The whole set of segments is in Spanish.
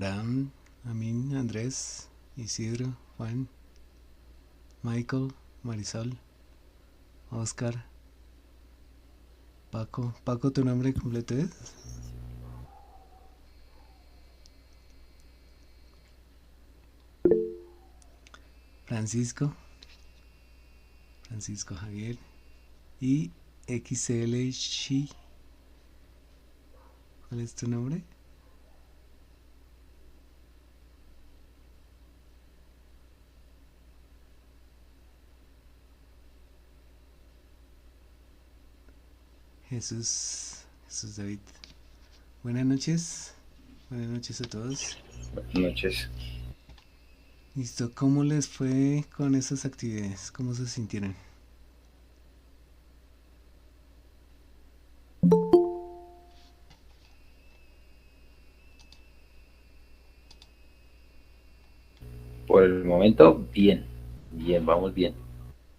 Abraham, Amin, Andrés, Isidro, Juan, Michael, Marisol, Oscar, Paco. Paco, ¿tu nombre completo es? Francisco, Francisco Javier y XL Shi. ¿Cuál es tu nombre? Jesús David. Buenas noches. Buenas noches a todos. Buenas noches. Listo, ¿cómo les fue con esas actividades? ¿Cómo se sintieron? Por el momento, bien. Bien, vamos bien.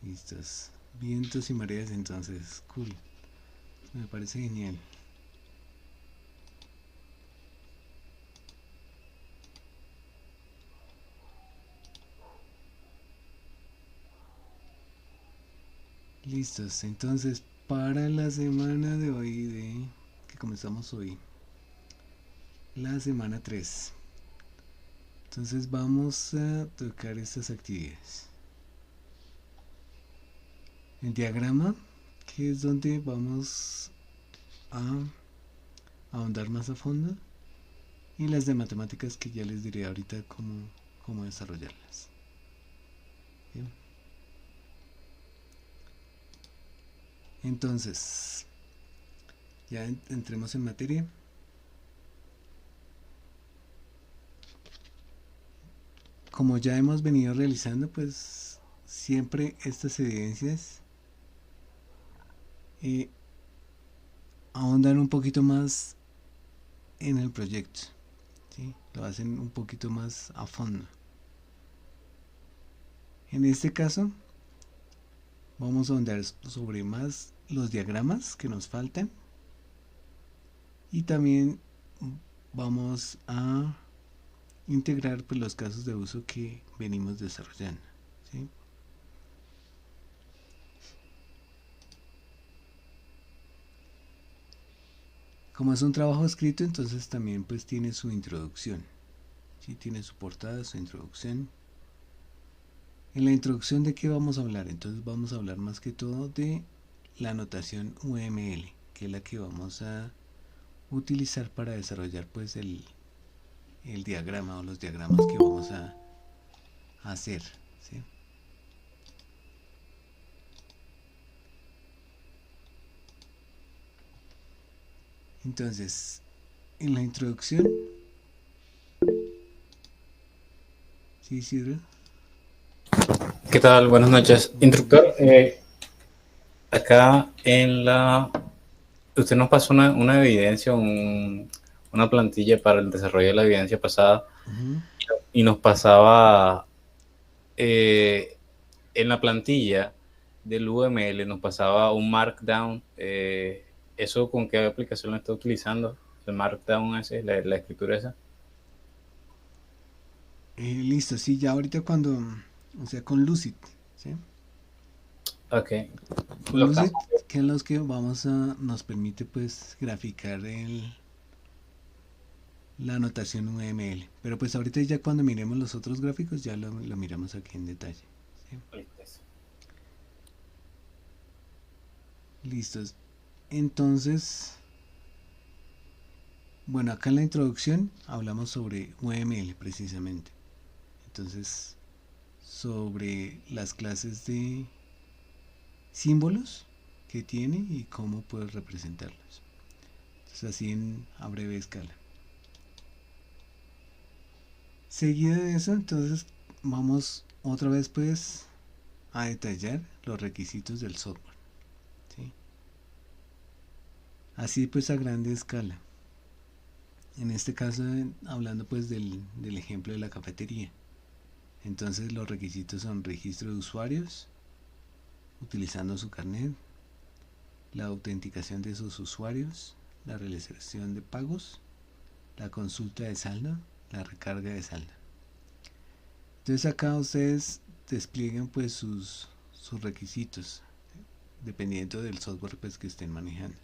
Listos. Vientos y mareas entonces. Cool. Me parece genial. Listos. Entonces, para la semana de hoy, que comenzamos hoy, la semana 3. Entonces vamos a tocar estas actividades. El diagrama, que es donde vamos a ahondar más a fondo, y las de matemáticas que ya les diré ahorita cómo desarrollarlas. Bien. Entonces, ya entremos en materia. Como ya hemos venido realizando, pues siempre estas evidencias eh, ahondan un poquito más en el proyecto, ¿sí? Lo hacen un poquito más a fondo. En este caso, vamos a ahondar sobre más los diagramas que nos faltan, y también vamos a integrar pues, los casos de uso que venimos desarrollando, ¿sí? Como es un trabajo escrito, entonces también pues tiene su introducción, ¿sí? Tiene su portada, su introducción. En la introducción, ¿de qué vamos a hablar? Entonces vamos a hablar más que todo de la notación UML, que es la que vamos a utilizar para desarrollar pues el diagrama o los diagramas que vamos a hacer, ¿sí? Entonces, en la introducción, ¿sí, Isidro? ¿Qué tal? Buenas noches. Buenas Instructor, noches. acá usted nos pasó una evidencia, una plantilla para el desarrollo de la evidencia pasada Ujú. y nos pasaba eh, en la plantilla del UML, nos pasaba un Markdown. ¿Eso con qué aplicación lo está utilizando? El Markdown ese, la escritura esa. Listo, sí, ya ahorita o sea, con Lucid, ¿sí? Ok. Con Lo Lucid, estamos. que es los que nos permite pues graficar la notación UML. Pero pues ahorita ya cuando miremos los otros gráficos ya lo miramos aquí en detalle, ¿sí? Listos. Entonces, bueno, acá en la introducción hablamos sobre UML precisamente. Entonces, sobre las clases de símbolos que tiene y cómo puedes representarlos. Entonces, así a breve escala. Seguido de eso, entonces vamos otra vez pues a detallar los requisitos del software, ¿sí? Así pues a grande escala. En este caso hablando pues del ejemplo de la cafetería. Entonces los requisitos son registro de usuarios, utilizando su carnet, la autenticación de sus usuarios, la realización de pagos, la consulta de saldo, la recarga de saldo. Entonces acá ustedes despliegan pues sus requisitos dependiendo del software pues que estén manejando,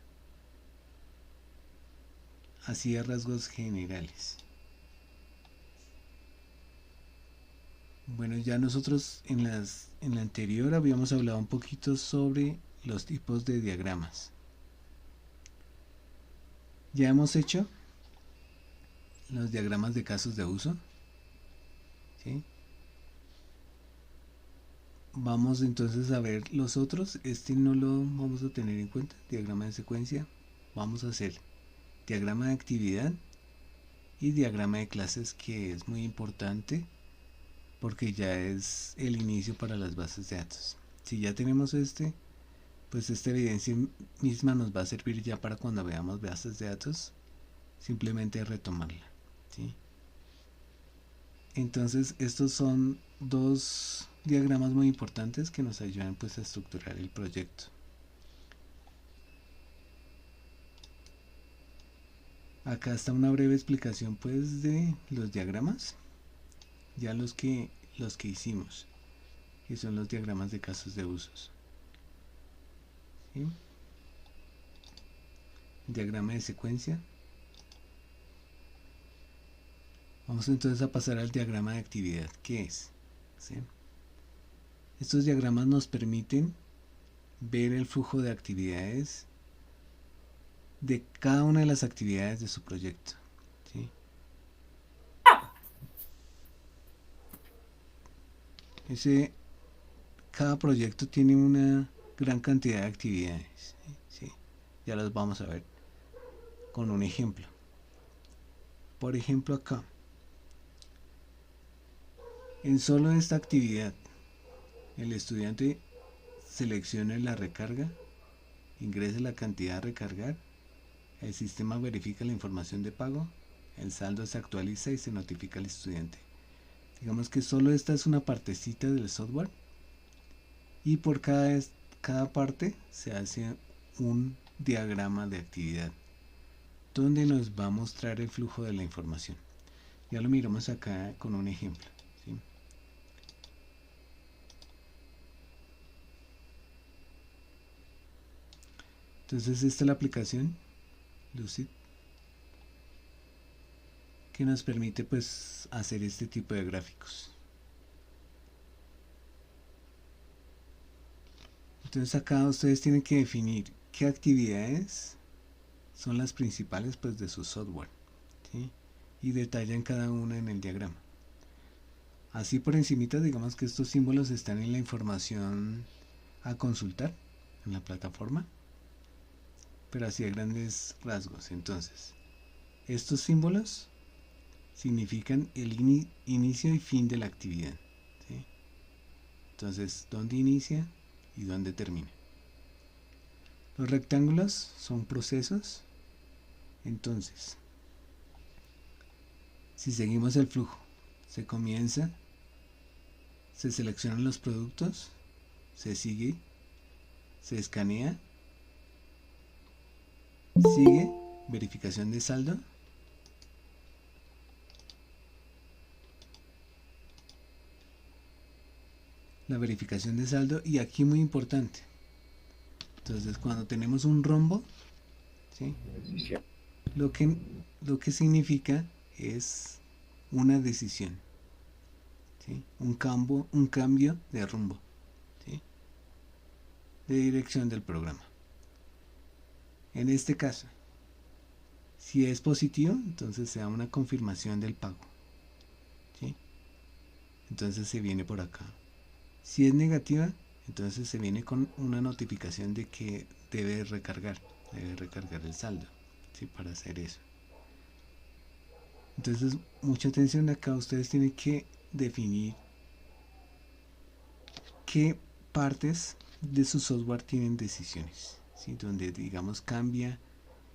así a rasgos generales. Bueno, ya nosotros en la anterior habíamos hablado un poquito sobre los tipos de diagramas. Ya hemos hecho los diagramas de casos de uso, ¿sí? Vamos entonces a ver los otros. Este no lo vamos a tener en cuenta, diagrama de secuencia. Vamos a hacer diagrama de actividad y diagrama de clases, que es muy importante porque ya es el inicio para las bases de datos. Si ya tenemos pues esta evidencia misma nos va a servir ya para cuando veamos bases de datos, simplemente retomarla, ¿sí? Entonces estos son dos diagramas muy importantes que nos ayudan pues a estructurar el proyecto. Acá está una breve explicación pues de los diagramas, ya los que hicimos, que son los diagramas de casos de usos, ¿sí? Diagrama de secuencia. Vamos entonces a pasar al diagrama de actividad. ¿Qué es? ¿Sí? Estos diagramas nos permiten ver el flujo de actividades de cada una de las actividades de su proyecto, ¿sí? Cada proyecto tiene una gran cantidad de actividades, ¿sí? Ya las vamos a ver con un ejemplo. Por ejemplo, acá, en solo esta actividad, el estudiante selecciona la recarga, ingresa la cantidad a recargar, el sistema verifica la información de pago, el saldo se actualiza y se notifica al estudiante. Digamos que solo esta es una partecita del software, y por cada parte se hace un diagrama de actividad donde nos va a mostrar el flujo de la información. Ya lo miramos acá con un ejemplo, ¿sí? Entonces esta es la aplicación Lucid, que nos permite pues hacer este tipo de gráficos. Entonces acá ustedes tienen que definir qué actividades son las principales pues de su software, ¿sí? Y detallan cada una en el diagrama. Así por encimita, digamos que estos símbolos están en la información a consultar en la plataforma, pero así a grandes rasgos. Entonces, estos símbolos significan el inicio y fin de la actividad, ¿sí? Entonces, dónde inicia y dónde termina. Los rectángulos son procesos. Entonces, si seguimos el flujo, se comienza, se seleccionan los productos, se sigue, se escanea, sigue verificación de saldo, la verificación de saldo, y aquí muy importante, entonces cuando tenemos un rombo, ¿sí? Lo que significa es una decisión, ¿sí? Un cambio de rumbo, ¿sí? De dirección del programa. En este caso, si es positivo, entonces se da una confirmación del pago, ¿sí? Entonces se viene por acá. Si es negativa, entonces se viene con una notificación de que debe recargar el saldo, ¿sí? Para hacer eso. Entonces, mucha atención acá, ustedes tienen que definir qué partes de su software tienen decisiones, ¿sí? Donde digamos cambia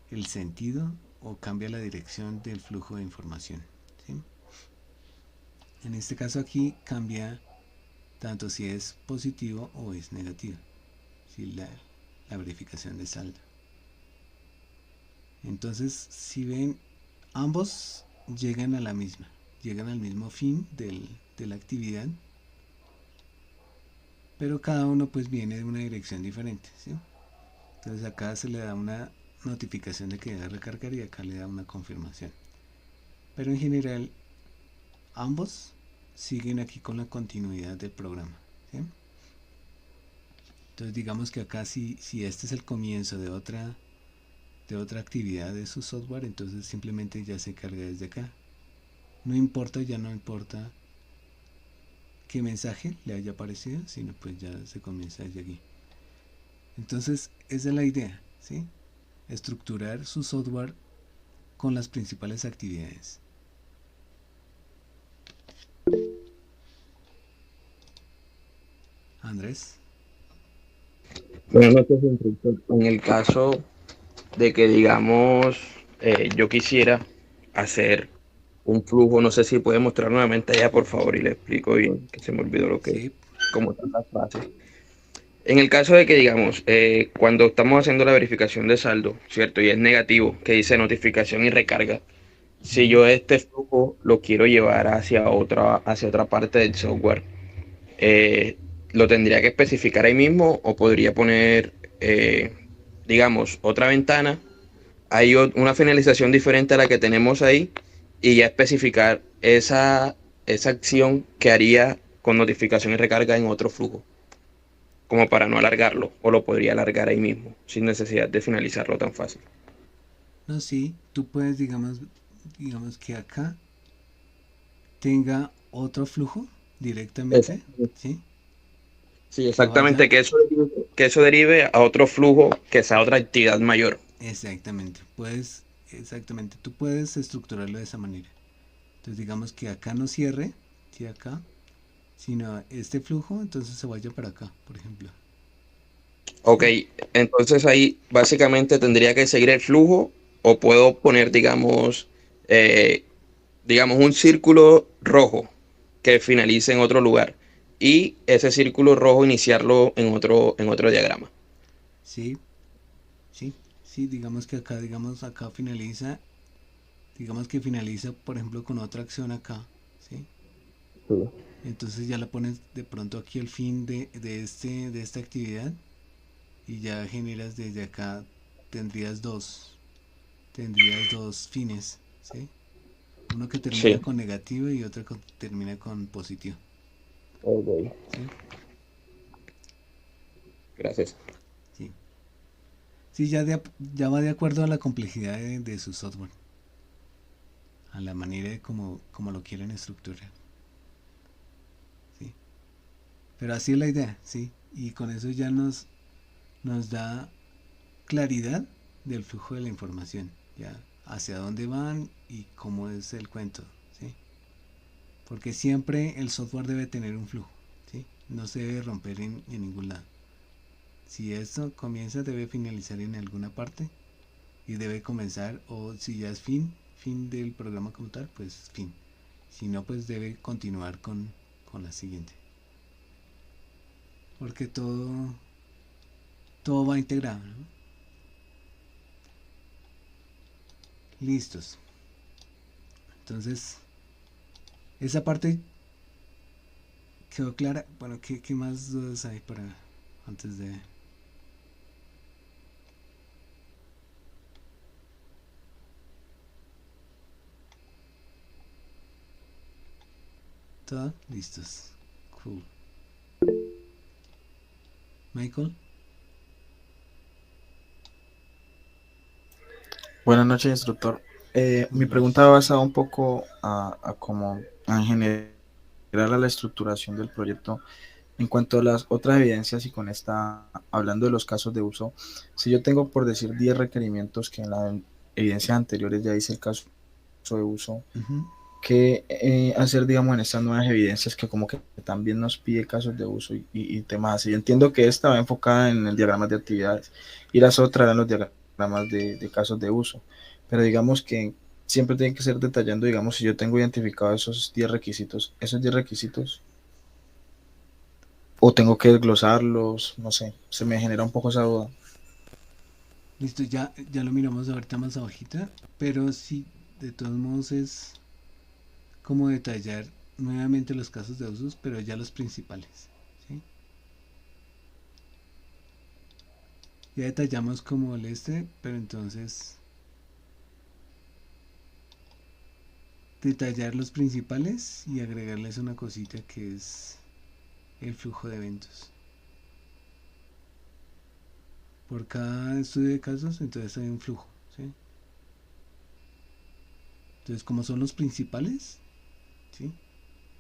el sentido o cambia la dirección del flujo de información, ¿sí? En este caso aquí cambia tanto si es positivo o es negativo, ¿sí? La verificación de saldo. Entonces, si ven, ambos llegan a la misma, llegan al mismo fin de la actividad, pero cada uno pues viene de una dirección diferente, ¿sí? Entonces acá se le da una notificación de que debe recargar y acá le da una confirmación. Pero en general ambos siguen aquí con la continuidad del programa, ¿sí? Entonces digamos que acá si este es el comienzo de otra actividad de su software, entonces simplemente ya se carga desde acá. Ya no importa qué mensaje le haya aparecido, sino pues ya se comienza desde aquí. Entonces esa es la idea, ¿sí? Estructurar su software con las principales actividades. Andrés. Buenas noches, instructor. En el caso de que, digamos, yo quisiera hacer un flujo, no sé si puede mostrar nuevamente allá, por favor, y le explico bien, que se me olvidó Sí. cómo están las frases. En el caso de que, digamos, cuando estamos haciendo la verificación de saldo, ¿cierto? Y es negativo, que dice notificación y recarga. Si yo este flujo lo quiero llevar hacia otra parte del software, eh, lo tendría que especificar ahí mismo o podría poner, digamos, otra ventana. Hay una finalización diferente a la que tenemos ahí y ya especificar esa acción que haría con notificación y recarga en otro flujo, como para no alargarlo, o lo podría alargar ahí mismo, sin necesidad de finalizarlo tan fácil. No, sí, tú puedes, digamos que acá tenga otro flujo directamente, ¿sí? Sí, Que exactamente, vaya, que eso derive a otro flujo que sea otra actividad mayor. exactamente, tú puedes estructurarlo de esa manera. Entonces digamos que acá no cierre, ¿sí? Acá, sino este flujo, entonces se vaya para acá, por ejemplo. Ok, ¿Sí? entonces ahí básicamente tendría que seguir el flujo o puedo poner, eh, digamos, un círculo rojo que finalice en otro lugar y ese círculo rojo iniciarlo en otro diagrama. Sí, sí, sí, digamos acá finaliza, digamos que finaliza, por ejemplo, con otra acción acá, ¿sí? Sí. Entonces ya la pones de pronto aquí el fin de esta actividad y ya generas desde acá, tendrías tendrías dos fines, ¿sí? Uno que termina Sí. con negativo y otro que termina con positivo, Ok, ¿sí? gracias. Sí, sí ya va de acuerdo a la complejidad de su software, a la manera de como lo quieren estructurar, ¿sí? Pero así es la idea, ¿sí? Y con eso ya nos da claridad del flujo de la información, ya hacia dónde van y cómo es el cuento, ¿sí? Porque siempre el software debe tener un flujo, ¿sí? No se debe romper en ningún lado. Si esto comienza, debe finalizar en alguna parte y debe comenzar, o si ya es fin del programa como tal, pues fin. Si no, pues debe continuar con la siguiente. Porque todo va integrado, ¿no? Listos. Entonces, esa parte quedó clara. Bueno, ¿qué más dudas hay para antes de... ¿Todo? Listos. Cool. Michael. Buenas noches, instructor. Mi Buenas pregunta noches. va basada un poco a cómo en general a la estructuración del proyecto. En cuanto a las otras evidencias y con esta, hablando de los casos de uso, si yo tengo por decir 10 requerimientos que en las evidencias anteriores ya hice el caso de uso, Ujú. ¿qué hacer, digamos, en estas nuevas evidencias que como que también nos pide casos de uso y temas así? Yo entiendo que esta va enfocada en el diagrama de actividades y las otras eran los diagramas de casos de uso, pero digamos que siempre tiene que ser detallando, digamos, si yo tengo identificado esos 10 requisitos, o tengo que desglosarlos, no sé, se me genera un poco esa duda. Listo, ya lo miramos ahorita más abajita. Pero sí, de todos modos es como detallar nuevamente los casos de usos, pero ya los principales, ¿sí? Ya detallamos como el pero entonces detallar los principales y agregarles una cosita que es el flujo de eventos. Por cada estudio de casos, entonces hay un flujo, ¿sí? Entonces, como son los principales, ¿sí?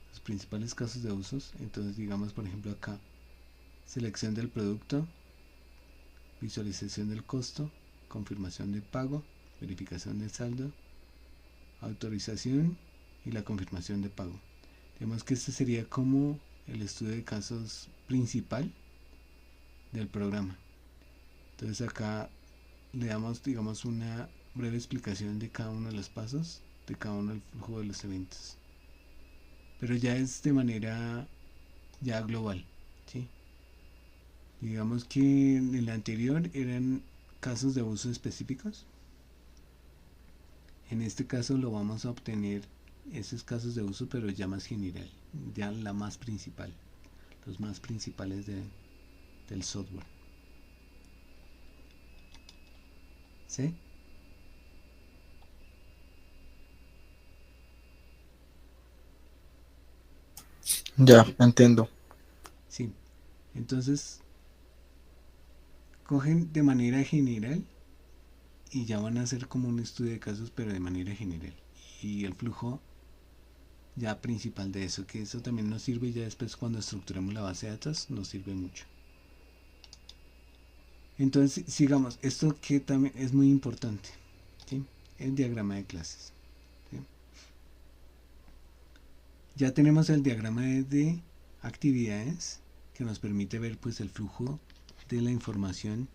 Los principales casos de usos, entonces digamos, por ejemplo, acá, selección del producto, visualización del costo, confirmación de pago, verificación del saldo, autorización y la confirmación de pago. Digamos que este sería como el estudio de casos principal del programa. Entonces acá le damos, digamos, una breve explicación de cada uno de los pasos, de cada uno del flujo de los eventos. Pero ya es de manera ya global, ¿sí? Digamos que en el anterior eran casos de uso específicos. En este caso lo vamos a obtener esos casos de uso, pero ya más general, ya la más principal, los más principales del software. ¿Sí? Ya, entiendo. Sí. Entonces, cogen de manera general y ya van a hacer como un estudio de casos, pero de manera general. Y el flujo ya principal de eso, que eso también nos sirve ya después cuando estructuremos la base de datos, nos sirve mucho. Entonces, sigamos, esto que también es muy importante, ¿sí? El diagrama de clases, ¿sí? Ya tenemos el diagrama de actividades que nos permite ver pues el flujo de la información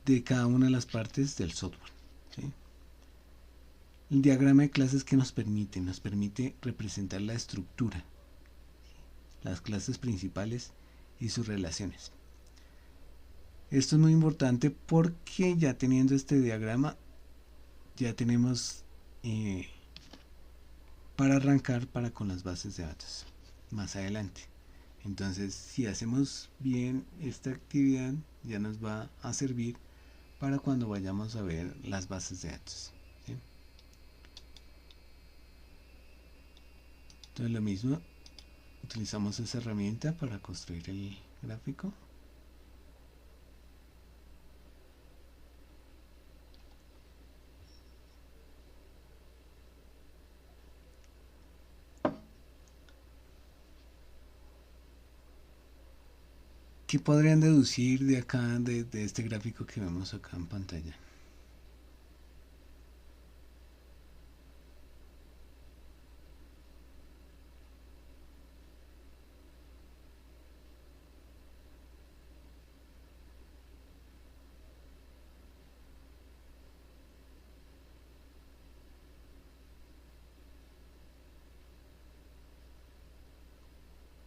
de cada una de las partes del software, ¿sí? El diagrama de clases que nos permite representar la estructura, las clases principales y sus relaciones. Esto es muy importante porque ya teniendo este diagrama ya tenemos para arrancar con las bases de datos más adelante. Entonces, si hacemos bien esta actividad, ya nos va a servir para cuando vayamos a ver las bases de datos, ¿sí? Entonces, lo mismo, utilizamos esa herramienta para construir el gráfico. ¿Qué podrían deducir de acá, de este gráfico que vemos acá en pantalla?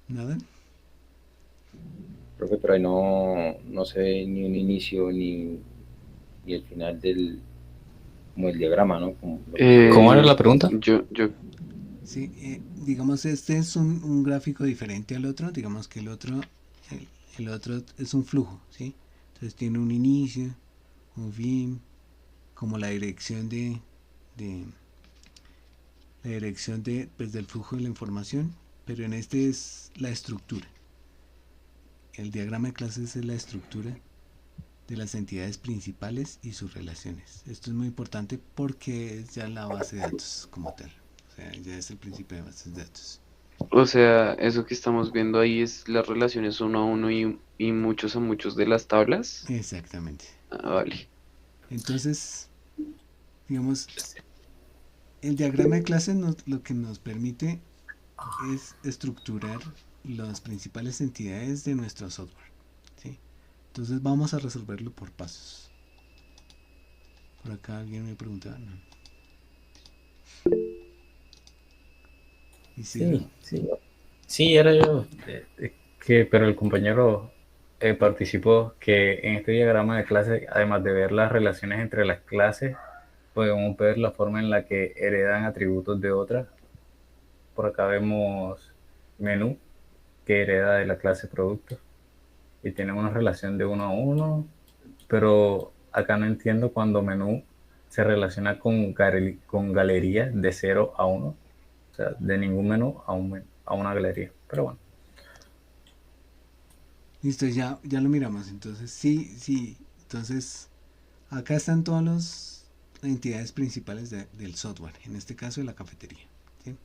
¿Nada? Profe, pero ahí no se ve ni un inicio ni el final como el diagrama, ¿no? ¿Cómo era la pregunta? Sí, digamos este es un gráfico diferente al otro, digamos que el otro es un flujo, ¿sí? Entonces tiene un inicio, un fin, como la dirección pues, del flujo de la información, pero en este es la estructura. El diagrama de clases es la estructura de las entidades principales y sus relaciones. Esto es muy importante porque es ya la base de datos como tal. O sea, ya es el principio de bases de datos. O sea, eso que estamos viendo ahí es las relaciones uno a uno y muchos a muchos de las tablas. Exactamente. Ah, vale. Entonces, digamos, el diagrama de clases lo que nos permite es estructurar las principales entidades de nuestro software, ¿sí? Entonces vamos a resolverlo por pasos. Por acá alguien me preguntaba, ¿no? Sí, era yo. Pero el compañero participó que en este diagrama de clase, además de ver las relaciones entre las clases, podemos ver la forma en la que heredan atributos de otras. Por acá vemos menú, que hereda de la clase producto y tiene una relación de 1 a 1, pero acá no entiendo cuando menú se relaciona con galería de 0 a 1, o sea, de ningún menú a una galería, pero bueno. Listo, ya lo miramos. Entonces, sí. Entonces, acá están todas las entidades principales del software, en este caso de la cafetería. ¿Sí?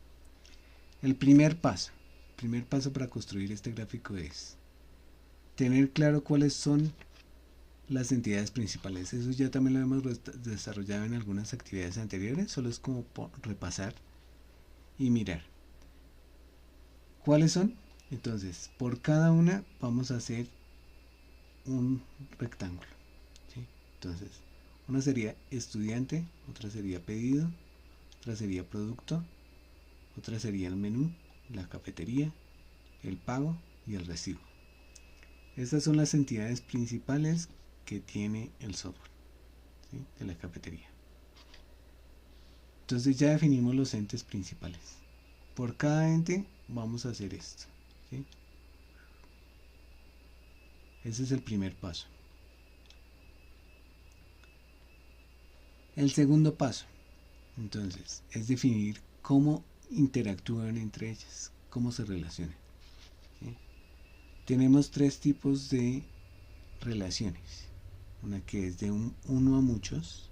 El primer paso para construir este gráfico es tener claro cuáles son las entidades principales. Eso ya también lo hemos desarrollado en algunas actividades anteriores, solo es como repasar y mirar. ¿Cuáles son? Entonces, por cada una vamos a hacer un rectángulo. ¿Sí? Entonces, una sería estudiante, otra sería pedido, otra sería producto, otra sería el menú, la cafetería, el pago y el recibo. Estas son las entidades principales que tiene el software, ¿sí?, de la cafetería. Entonces ya definimos los entes principales. Por cada ente vamos a hacer esto, ¿sí? Ese es el primer paso. El segundo paso, entonces, es definir cómo interactúan entre ellas, cómo se relacionan, ¿sí? Tenemos tres tipos de relaciones. Una que es de uno a muchos,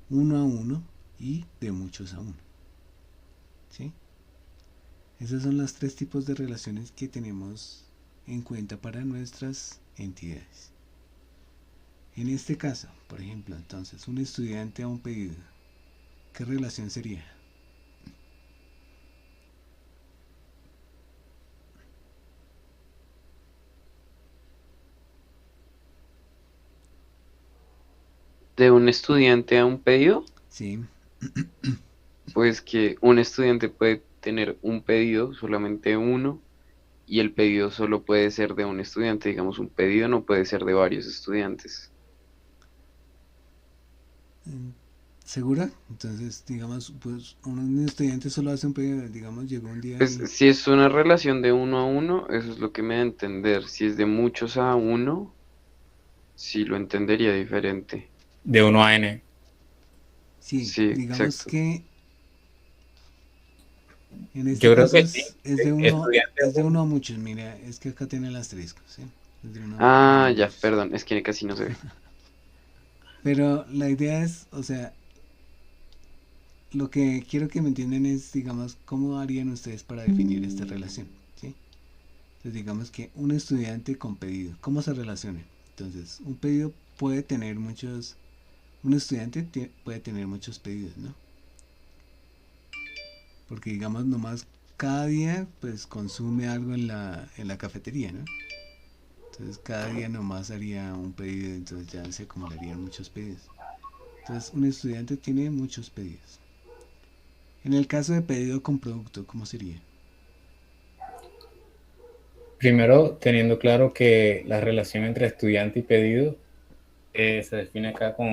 uno a uno y de muchos a uno. ¿Sí? Esos son los tres tipos de relaciones que tenemos en cuenta para nuestras entidades. En este caso, por ejemplo, entonces, un estudiante a un pedido, ¿qué relación sería? De un estudiante a un pedido, Sí, pues que un estudiante puede tener un pedido, solamente uno, y el pedido solo puede ser de un estudiante. Digamos, un pedido no puede ser de varios estudiantes. ¿segura? Entonces, digamos, pues un estudiante solo hace un pedido, digamos, llegó un día Pues y... si es una relación de uno a uno, eso es lo que me da a entender. Si es de muchos a uno, sí lo entendería diferente. De 1 a n. Sí, Sí, digamos exacto. que en este Yo creo caso que sí, es de uno, estudiante es de uno. uno a muchos. Mira, es que acá tiene el asterisco, ¿sí? Es de uno a Ah, ya, muchos. perdón, es que casi no se ve. Pero la idea es, o sea, lo que quiero que me entiendan es, digamos, cómo harían ustedes para definir esta relación, ¿sí? Entonces, digamos que un estudiante con pedido, ¿cómo se relaciona? Entonces, un pedido puede tener muchos, un estudiante puede tener muchos pedidos, ¿no? Porque, digamos, nomás cada día, pues, consume algo en la cafetería, ¿no? Entonces, cada día nomás haría un pedido, entonces ya se acumularían muchos pedidos. Entonces, un estudiante tiene muchos pedidos. En el caso de pedido con producto, ¿cómo sería? Primero, teniendo claro que la relación entre estudiante y pedido se define acá con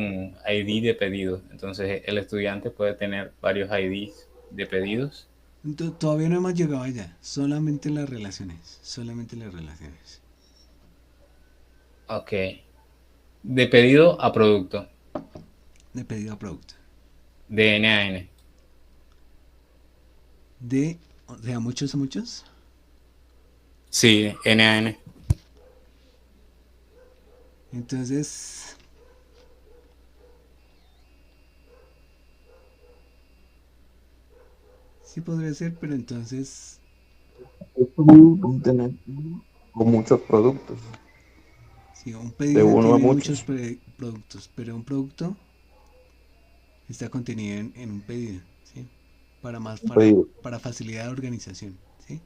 ID de pedido. Entonces, el estudiante puede tener varios IDs de pedidos. Todavía no hemos llegado allá, solamente las relaciones, solamente las relaciones. Ok. De pedido a producto. De pedido a producto. De N a N. O sea, muchos a muchos. Sí, N a N. Entonces, sí podría ser, pero entonces, Tener con muchos productos, si un de pedido uno a tiene muchos muchos. productos, pero un producto está contenido en un pedido, ¿sí? Pedido. Para facilidad de organización, ¿sí?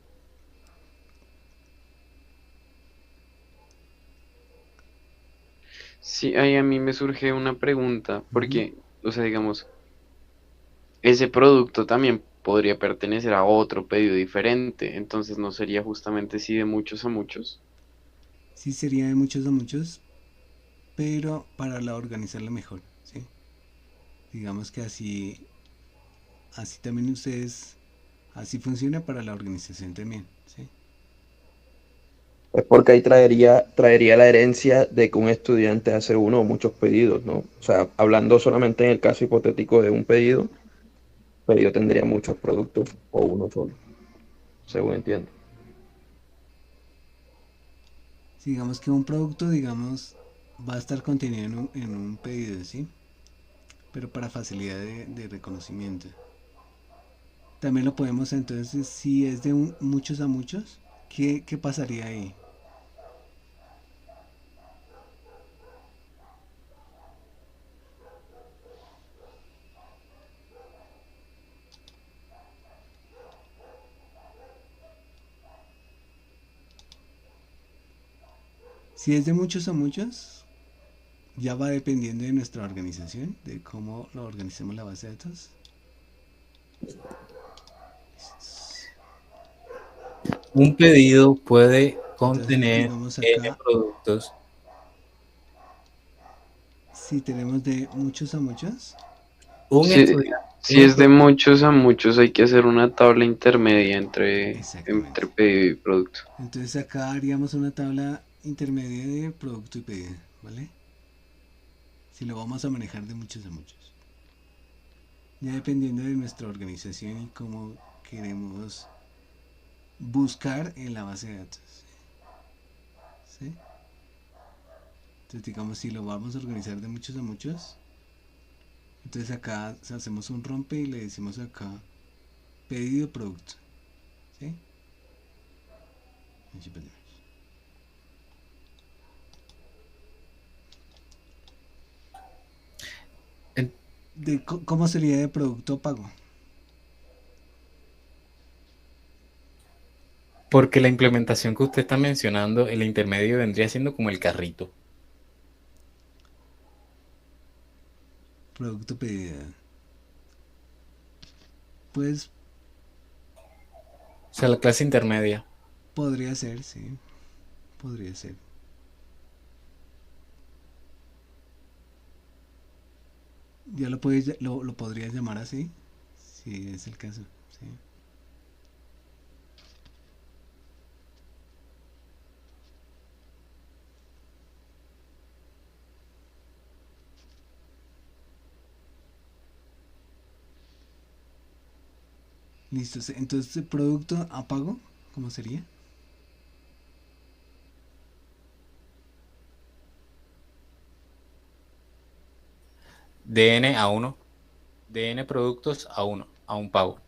Sí, ahí a mí me surge una pregunta, Ujú. porque, o sea, digamos, ese producto también podría pertenecer a otro pedido diferente, entonces no sería justamente si de muchos a muchos. Sí sería de muchos a muchos, pero para organizarlo mejor, ¿sí? Digamos que así también ustedes, así funciona para la organización también, ¿sí? Es porque ahí traería la herencia de que un estudiante hace uno o muchos pedidos, ¿no? O sea, hablando solamente en el caso hipotético de un pedido tendría muchos productos o uno solo, según entiendo. Si digamos que un producto, digamos, va a estar contenido en un pedido, ¿sí? Pero para facilidad de reconocimiento. También lo podemos, entonces, si es de muchos a muchos, ¿qué pasaría ahí? Si es de muchos a muchos, ya va dependiendo de nuestra organización, de cómo lo organicemos la base de datos. Un pedido puede Entonces, contener digamos N acá, productos. si tenemos de muchos a muchos, Un Si, estudiante si puede es de producir. muchos a muchos, hay que hacer una tabla intermedia entre exactamente. pedido y producto. Entonces acá haríamos una tabla intermedia de producto y pedido, ¿vale? Si lo vamos a manejar de muchos a muchos. Ya dependiendo de nuestra organización y cómo queremos buscar en la base de datos, ¿sí? Entonces digamos si lo vamos a organizar de muchos a muchos, entonces acá hacemos un rompe y le decimos acá pedido producto, ¿sí? En- ¿Cómo sería de producto pago? Porque la implementación que usted está mencionando, el intermedio vendría siendo como el carrito. Producto pedido. Pues O sea, la clase intermedia. podría ser, sí. Podría ser. Ya lo podrías llamar así, si es el caso, ¿sí? Listo. Entonces, producto a pago, ¿cómo sería? DN a uno. DN productos a uno, a un pago.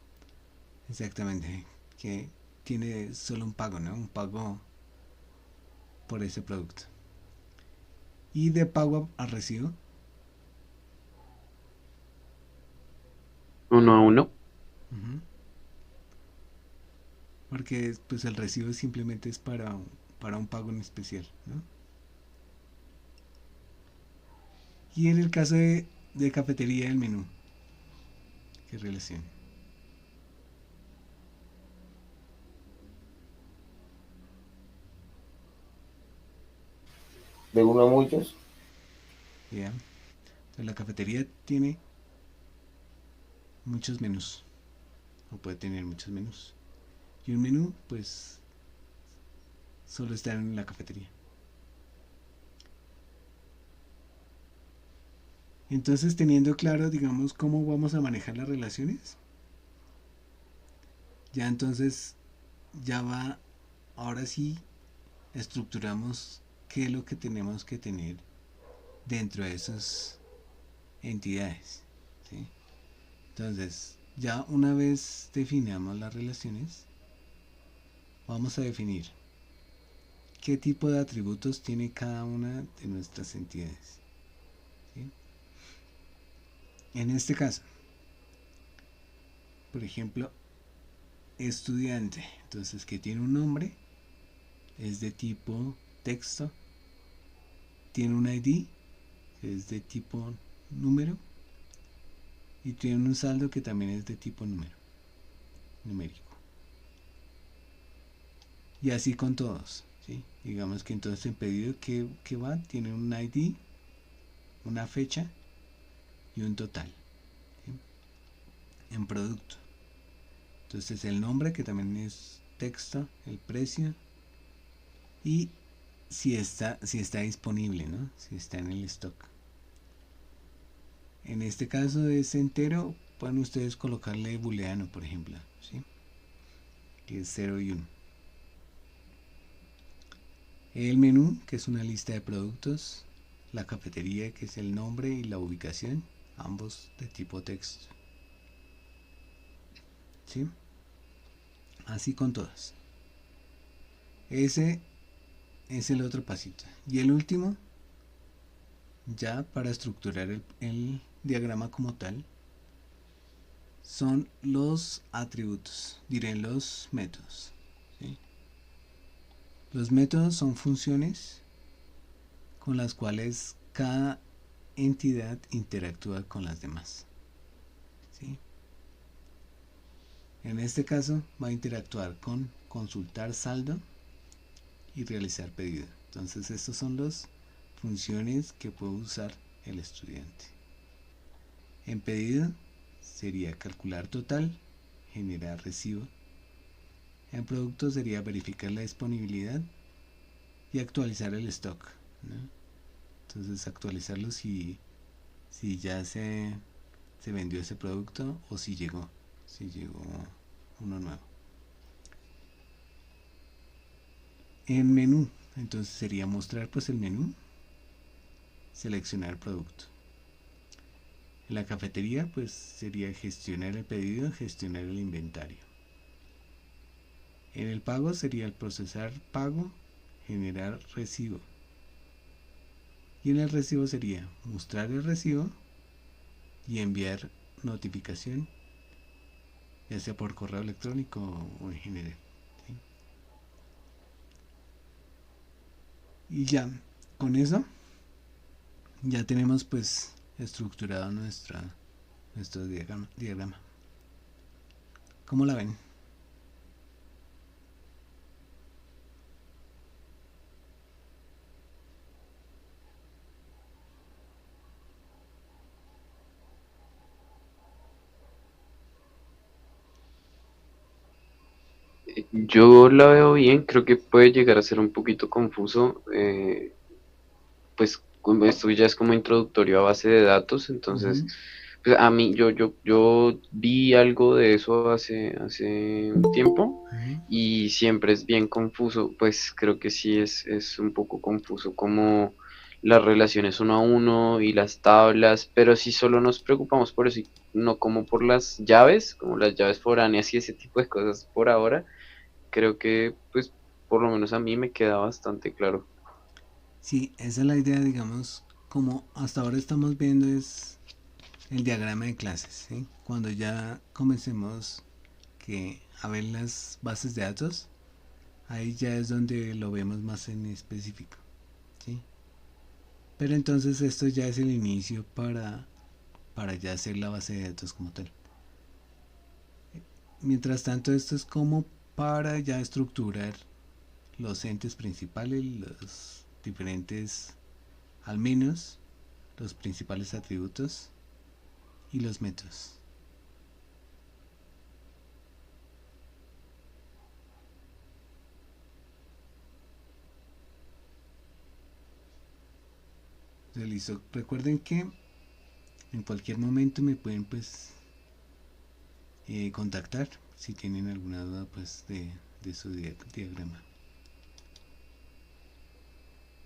Exactamente. Que tiene solo un pago, ¿no? Un pago por ese producto. Y de pago a recibo, Uno a uno. ujú, porque pues el recibo simplemente es para un pago en especial, ¿no? Y en el caso de cafetería, el menú, ¿qué relación? De uno a muchos. ¿Ya? Entonces, la cafetería tiene muchos menús, o puede tener muchos menús. Y un menú, pues, solo está en la cafetería. Entonces, teniendo claro, digamos, cómo vamos a manejar las relaciones, ya entonces, ya va, ahora sí, estructuramos qué es lo que tenemos que tener dentro de esas entidades, ¿sí? Entonces, ya una vez definamos las relaciones, vamos a definir qué tipo de atributos tiene cada una de nuestras entidades, ¿sí? En este caso, por ejemplo, estudiante, entonces que tiene un nombre, es de tipo texto, tiene un ID, que es de tipo número, y tiene un saldo que también es de tipo número, numérico. Y así con todos, ¿sí? Digamos que entonces el pedido que va tiene un ID, una fecha y un total, en producto. Entonces el nombre, que también es texto, el precio y si está disponible, ¿no? Si está en el stock. En este caso es entero, pueden ustedes colocarle booleano, por ejemplo, ¿sí? Que es 0 y 1. El menú, que es una lista de productos. La cafetería, que es el nombre y la ubicación, ambos de tipo texto, ¿sí? Así con todas. Ese es el otro pasito. Y el último, ya para estructurar el diagrama como tal, son los atributos, diré los métodos, ¿sí? Los métodos son funciones con las cuales cada entidad interactúa con las demás, ¿sí? En este caso va a interactuar con consultar saldo y realizar pedido. Entonces estas son las funciones que puede usar el estudiante. En pedido sería calcular total, generar recibo. En producto sería verificar la disponibilidad y actualizar el stock, ¿no? Entonces actualizarlo si ya se vendió ese producto o si llegó uno nuevo. En menú, entonces sería mostrar pues el menú, seleccionar producto. En la cafetería pues sería gestionar el pedido, gestionar el inventario. En el pago sería el procesar pago, generar recibo. Y en el recibo sería mostrar el recibo y enviar notificación, ya sea por correo electrónico o en general, ¿sí? Y ya, con eso ya tenemos pues estructurado nuestro diagrama. ¿Cómo la ven? Yo la veo bien, creo que puede llegar a ser un poquito confuso, pues como esto ya es como introductorio a base de datos, entonces pues a mí yo vi algo de eso hace un tiempo y siempre es bien confuso, pues creo que sí es un poco confuso como las relaciones uno a uno y las tablas, pero si solo nos preocupamos por eso y no como por las llaves, como las llaves foráneas y ese tipo de cosas por ahora, creo que pues por lo menos a mí me queda bastante claro. Sí, esa es la idea, digamos, como hasta ahora estamos viendo es el diagrama de clases, ¿sí? Cuando ya comencemos a ver las bases de datos, ahí ya es donde lo vemos más en específico, ¿sí? Pero entonces esto ya es el inicio para ya hacer la base de datos como tal. Mientras tanto, esto es como para ya estructurar los entes principales, los diferentes, al menos los principales atributos y los métodos. Listo. Recuerden que en cualquier momento me pueden pues contactar si tienen alguna duda pues de su diagrama.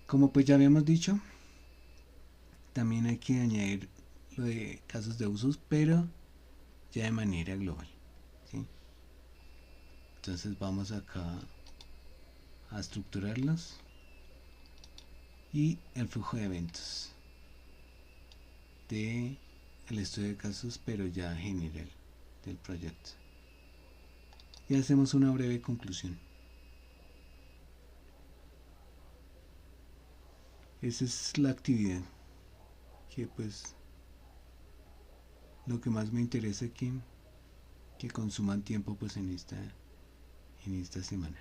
Como pues ya habíamos dicho, también hay que añadir lo de casos de usos, pero ya de manera global, ¿sí? Entonces vamos acá a estructurarlos y el flujo de eventos de el estudio de casos, pero ya general del proyecto. Y hacemos una breve conclusión. Esa es la actividad que pues lo que más me interesa que consuman tiempo pues en esta semana,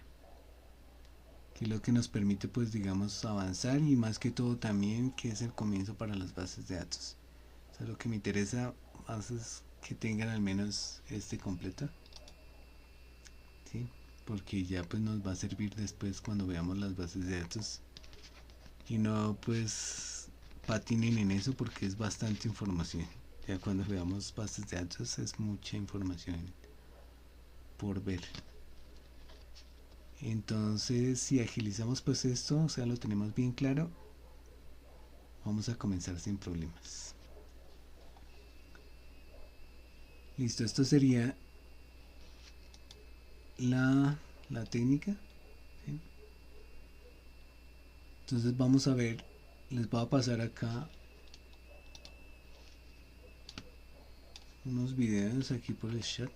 que es lo que nos permite pues digamos avanzar y más que todo también que es el comienzo para las bases de datos. O sea, lo que me interesa más es que tengan al menos este completo, ¿sí? Porque ya pues nos va a servir después cuando veamos las bases de datos y no pues patinen en eso porque es bastante información. Ya cuando veamos bases de datos es mucha información por ver. Entonces si agilizamos pues esto, o sea, lo tenemos bien claro, vamos a comenzar sin problemas. Listo, esto sería la técnica, ¿sí? Entonces vamos a ver, les voy a pasar acá unos videos aquí por el chat.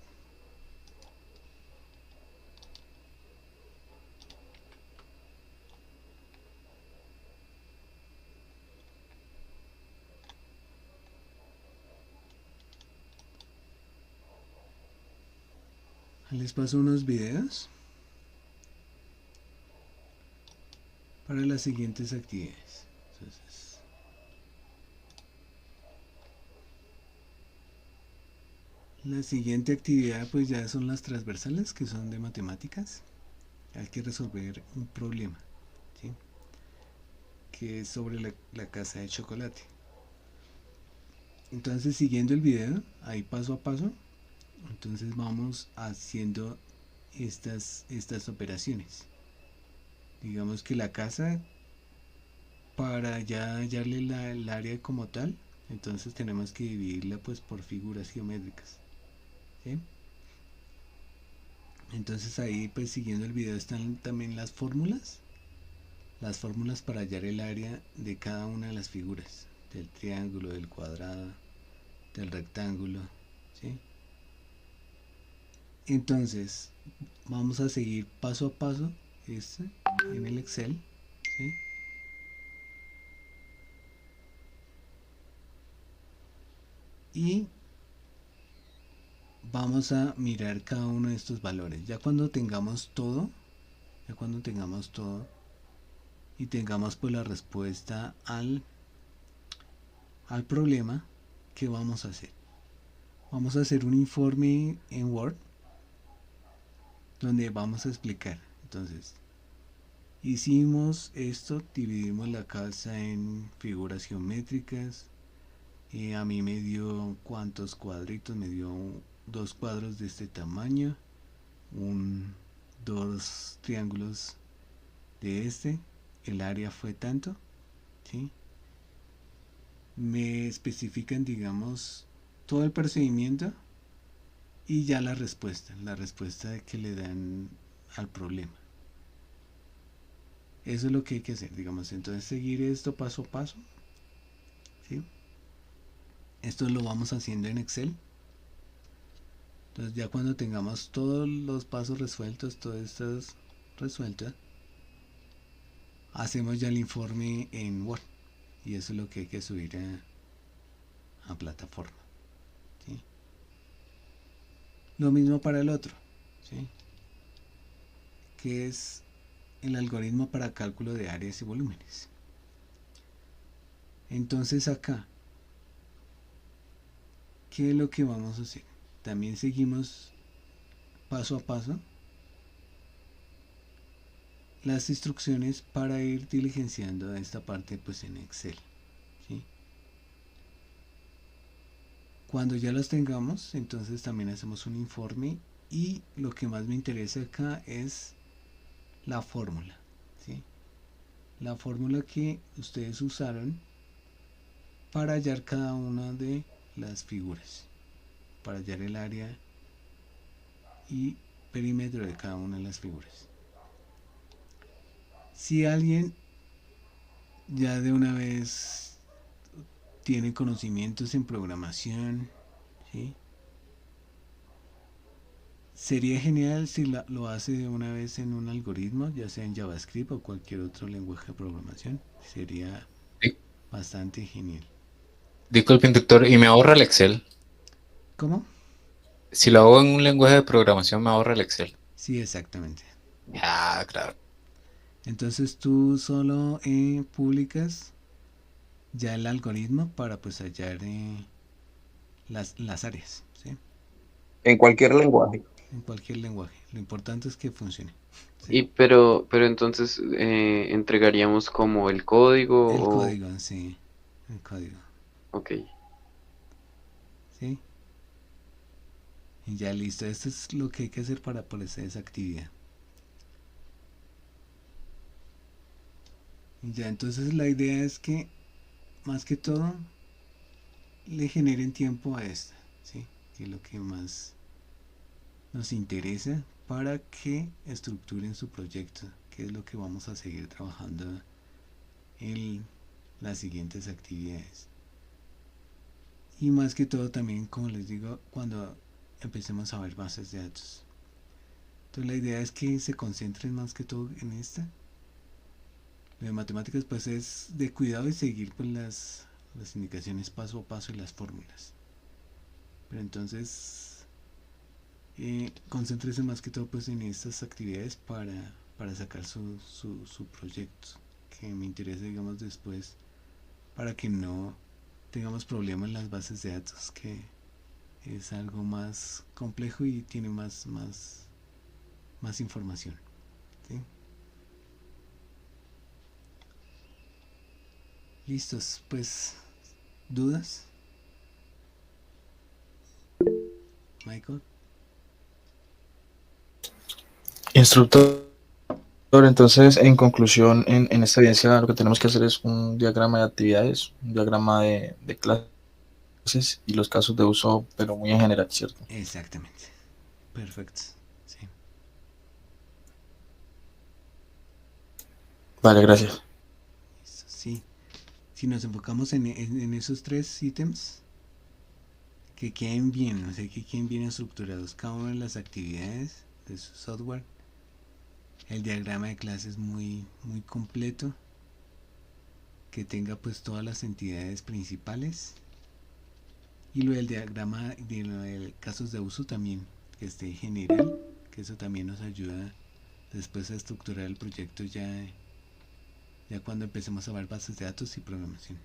Les paso unos videos para las siguientes actividades. Entonces, la siguiente actividad pues ya son las transversales, que son de matemáticas. Hay que resolver un problema, ¿sí? Que es sobre la casa de chocolate. Entonces, siguiendo el video, ahí paso a paso, entonces vamos haciendo estas operaciones. Digamos que la casa, para ya hallarle el área como tal, entonces tenemos que dividirla pues por figuras geométricas, ¿sí? Entonces ahí pues siguiendo el video están también las fórmulas para hallar el área de cada una de las figuras, del triángulo, del cuadrado, del rectángulo, ¿sí? Entonces vamos a seguir paso a paso en el Excel, ¿sí? Y vamos a mirar cada uno de estos valores. Ya cuando tengamos todo y tengamos pues la respuesta al problema, ¿qué vamos a hacer? Vamos a hacer un informe en Word donde vamos a explicar. Entonces, hicimos esto, dividimos la casa en figuras geométricas. A mí me dio cuántos cuadritos, me dio 2 cuadros de este tamaño, 2 triángulos de este, el área fue tanto, ¿sí? Me especifican, digamos, todo el procedimiento y ya la respuesta que le dan al problema. Eso es lo que hay que hacer, digamos. Entonces seguir esto paso a paso, ¿sí? Esto lo vamos haciendo en Excel. Entonces ya cuando tengamos todos los pasos resueltos, todo esto resuelto, hacemos ya el informe en Word. Y eso es lo que hay que subir a plataforma, ¿sí? Lo mismo para el otro, ¿sí? Que es el algoritmo para cálculo de áreas y volúmenes. Entonces acá, ¿qué es lo que vamos a hacer? También seguimos paso a paso las instrucciones para ir diligenciando esta parte pues en Excel, ¿sí? Cuando ya las tengamos, entonces también hacemos un informe y lo que más me interesa acá es la fórmula, ¿sí? La fórmula que ustedes usaron para hallar cada una de las figuras, para hallar el área y perímetro de cada una de las figuras. Si alguien ya de una vez tiene conocimientos en programación, ¿sí? Sería genial si lo hace de una vez en un algoritmo, ya sea en JavaScript o cualquier otro lenguaje de programación. Sería bastante genial. Disculpe, doctor, ¿y me ahorra el Excel? ¿Cómo? Si lo hago en un lenguaje de programación, ¿me ahorra el Excel? Sí, exactamente. Ah, claro. Entonces tú solo publicas ya el algoritmo para pues hallar las áreas, ¿sí? En cualquier lenguaje. En cualquier lenguaje. Lo importante es que funcione. ¿Sí? Y pero entonces entregaríamos como el código El o... código, sí. El código, Ok. ¿sí? Y ya listo. Esto es lo que hay que hacer para hacer esa actividad. Y ya, entonces la idea es que, más que todo, le generen tiempo a esta, ¿sí? Que es lo que más nos interesa para que estructuren su proyecto, que es lo que vamos a seguir trabajando en las siguientes actividades. Y más que todo también, como les digo, cuando empecemos a ver bases de datos. Entonces la idea es que se concentren más que todo en esta. Lo de matemáticas pues es de cuidado y seguir pues las indicaciones paso a paso y las fórmulas. Pero entonces concéntrese más que todo pues en estas actividades para sacar su proyecto, que me interesa digamos después, para que no tengamos problemas en las bases de datos, que es algo más complejo y tiene más información, ¿sí? Listos, pues, ¿dudas? Michael. Instructor, entonces, en conclusión, en esta evidencia lo que tenemos que hacer es un diagrama de actividades, un diagrama de clases y los casos de uso, pero muy en general, ¿cierto? Exactamente. Perfecto. Sí. Vale, gracias. Listo, sí. Si nos enfocamos en esos tres ítems, que queden bien, o sea, que queden bien estructurados cada una de las actividades de su software. El diagrama de clases muy completo, que tenga pues todas las entidades principales, y lo del diagrama de casos de uso también, que esté general, que eso también nos ayuda después a estructurar el proyecto ya cuando empecemos a ver bases de datos y programación.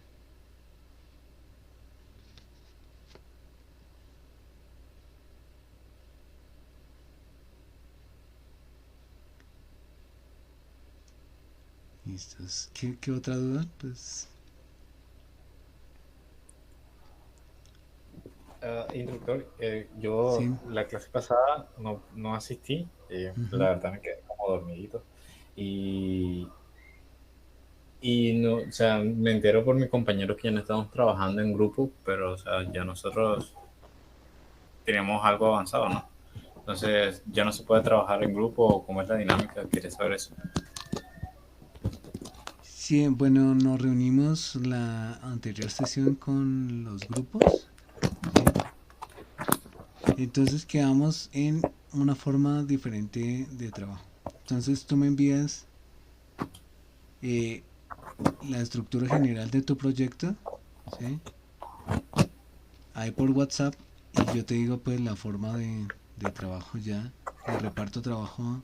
Listos. ¿Qué otra duda? Pues Instructor, yo sí. la clase pasada no asistí, Ujú. la verdad me quedé como dormidito. Y, y no, o sea, me entero por mis compañeros que ya no estamos trabajando en grupo, pero o sea, ya nosotros teníamos algo avanzado, ¿no? Entonces, ya no se puede trabajar en grupo, o cómo es la dinámica, quería saber eso. Sí, bueno, nos reunimos la anterior sesión con los grupos, ¿sí? Entonces quedamos en una forma diferente de trabajo. Entonces tú me envías eh, la estructura general de tu proyecto, ¿sí? Ahí por WhatsApp, y yo te digo pues la forma de trabajo ya, de reparto trabajo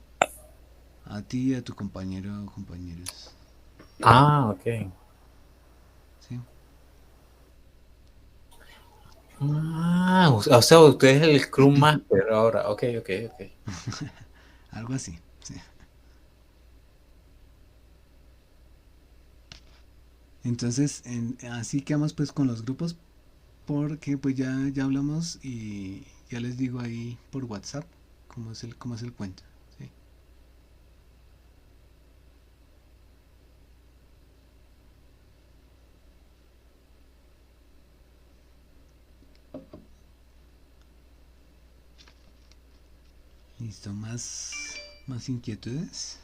a ti y a tu compañero o compañeros, Ah, ok. ¿sí? Ah, o sea, usted es el Scrum Master ahora. Ok, ok, ok. Algo así, ¿sí? Entonces, así quedamos pues con los grupos, porque pues ya hablamos y ya les digo ahí por WhatsApp cómo es el cuento, ¿sí? Listo, más inquietudes.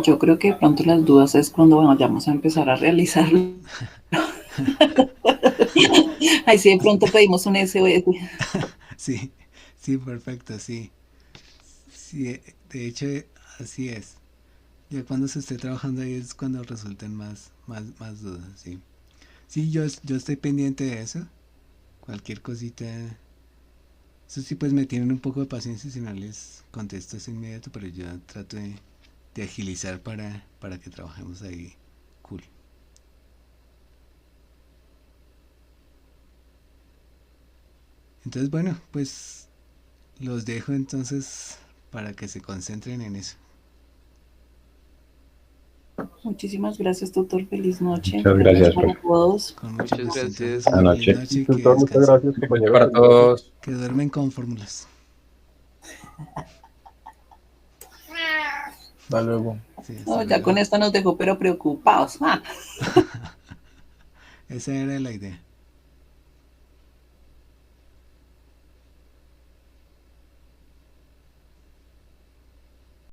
Yo creo que de pronto las dudas es cuando vayamos a empezar a realizarlo. Ahí sí de pronto pedimos un SOS. Sí, sí, perfecto, sí. Sí, de hecho, así es. Ya cuando se esté trabajando ahí es cuando resultan más dudas, sí. Sí, yo estoy pendiente de eso. Cualquier cosita Eso sí, pues me tienen un poco de paciencia si no les contesto es inmediato, pero yo trato de agilizar para que trabajemos ahí. Cool. Entonces, bueno, pues los dejo entonces para que se concentren en eso. Muchísimas gracias, doctor. Feliz noche. Muchas gracias, Para profe. todos. Con Muchas mucho gusto. gracias. Entonces, Buenas una feliz noches. noche y que Doctor, muchas descansen. gracias, compañero. Para todos. Que duermen con fórmulas. Hasta luego. Sí, hasta No, ya luego. con esto nos dejó, pero preocupados. Esa era la idea.